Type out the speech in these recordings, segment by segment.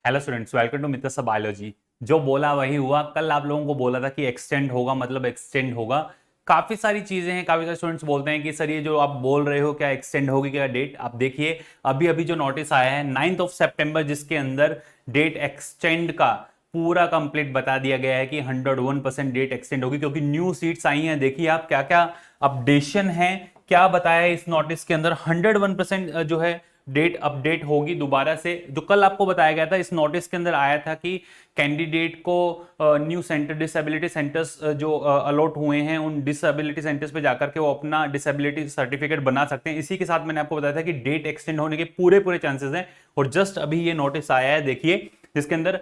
Hello students, welcome to मित्रसा biology. जो बोला वही हुआ। कल आप लोगों को बोला था कि एक्सटेंड होगा, मतलब एक्सटेंड होगा। काफी सारी चीजें हैं, काफी सारे स्टूडेंट्स बोलते हैं कि सर ये जो आप बोल रहे हो क्या एक्सटेंड होगी क्या डेट। आप देखिए अभी अभी जो नोटिस आया है 9th ऑफ सितंबर, जिसके अंदर डेट एक्सटेंड का पूरा कंप्लीट बता दिया गया है कि 101% डेट एक्सटेंड होगी, क्योंकि न्यू सीट्स आई हैं। देखिए आप क्या क्या अपडेशन है, क्या बताया है इस नोटिस के अंदर। 101% जो है डेट अपडेट होगी दोबारा से। जो कल आपको बताया गया था, इस नोटिस के अंदर आया था कि कैंडिडेट को न्यू सेंटर, डिसेबिलिटी सेंटर्स जो अलॉट हुए हैं, उन डिसेबिलिटी सेंटर्स पे जाकर के वो अपना डिसेबिलिटी सर्टिफिकेट बना सकते हैं। इसी के साथ मैंने आपको बताया था कि डेट एक्सटेंड होने के पूरे पूरे चांसेस हैं। और जस्ट अभी ये नोटिस आया है, देखिए, जिसके अंदर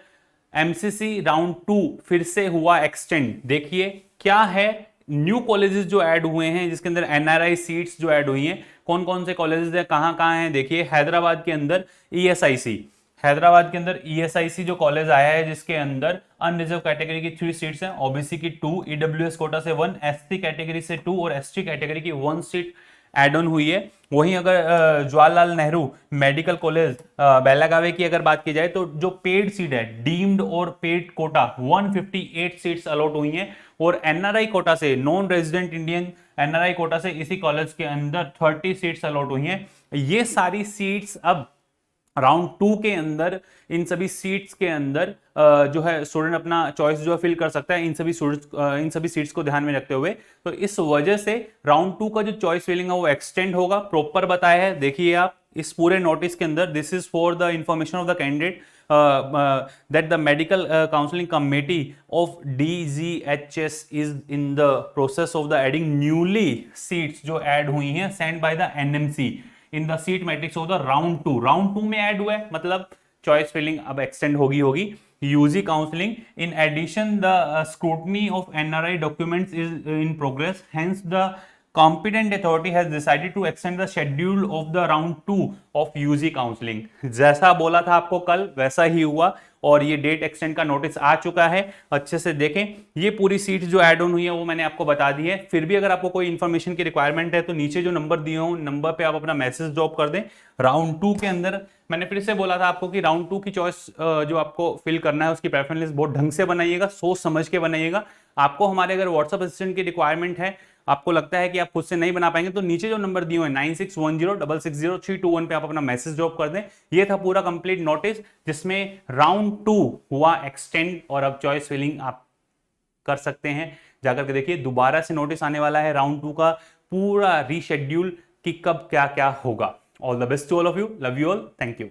एमसीसी राउंड 2 फिर से हुआ एक्सटेंड। देखिए क्या है, न्यू कॉलेजेस जो ऐड हुए हैं, जिसके अंदर एनआरआई सीट्स जो ऐड हुई हैं। कौन कौन से कॉलेजेस है, कहां कहां हैं, देखिए हैदराबाद के अंदर ईएसआईसी, हैदराबाद के अंदर ईएसआईसी जो कॉलेज आया है, जिसके अंदर अनरिजर्व कैटेगरी की 3 सीट्स हैं, ओबीसी की 2, ईडब्ल्यूएस कोटा से 1, एससी कैटेगरी से 2 और एसटी कैटेगरी की 1 सीट एड ऑन हुई है। वहीं अगर जवाहरलाल नेहरू मेडिकल कॉलेज बेलागावी की अगर बात की जाए, तो जो पेड सीट है, डीम्ड और पेड कोटा 158 सीट्स अलॉट हुई हैं। और एनआरआई कोटा से, non resident Indian NRI quota से इसी कॉलेज के अंदर 30 सीट्स अलॉट हुई हैं। ये सारी सीट्स अब राउंड 2 के अंदर, इन सभी सीट्स के अंदर जो है स्टूडेंट अपना चॉइस जो है फिल कर सकता है, इन सभी सीट्स को ध्यान में रखते हुए। तो इस वजह से राउंड 2 का जो चॉइस फिलिंग है वो एक्सटेंड होगा, प्रॉपर बताया है। देखिए आप इस पूरे नोटिस के अंदर, this is for the information of the candidate that the medical counseling committee of DGHS is in the process of the adding newly seats जो add हुई हैं sent by the NMC in the seat matrix of the round 2। Round 2 में add हुआ है, मतलब choice filling अब extend होगी। UG counselling in addition the scrutiny of NRI documents is in progress, hence the competent authority has decided to extend the schedule of the round 2 of UG counseling। जैसा बोला था आपको कल, वैसा ही हुआ और ये डेट एक्सटेंड का नोटिस आ चुका है। अच्छे से देखें, ये पूरी सीट जो ऐड ऑन हुई है वो मैंने आपको बता दी है। फिर भी अगर आपको कोई इंफॉर्मेशन की रिक्वायरमेंट है तो नीचे जो नंबर दिए हो, नंबर पे आप अपना मैसेज ड्रॉप कर दें। राउंड 2 के अंदर मैंने फिर से बोला था आपको कि राउंड 2 की चॉइस जो आपको फिल करना है, उसकी प्रेफरेंस लिस्ट बहुत ढंग से बनाइएगा, सोच समझ के बनाइएगा। आपको हमारे अगर व्हाट्सएप असिस्टेंट की रिक्वायरमेंट है, आपको लगता है कि आप खुद से नहीं बना पाएंगे, तो नीचे जो नंबर दिए हुए हैं 9610660321 पे आप अपना मैसेज ड्रॉप कर दें। ये था पूरा कंप्लीट नोटिस, जिसमें राउंड 2 हुआ एक्सटेंड और अब चॉइस फिलिंग आप कर सकते हैं। जाकर के देखिए, दोबारा से नोटिस आने वाला है राउंड 2 का पूरा रीशेड्यूल कि कब क्या क्या होगा। All the best to all of you, love you all, thank you.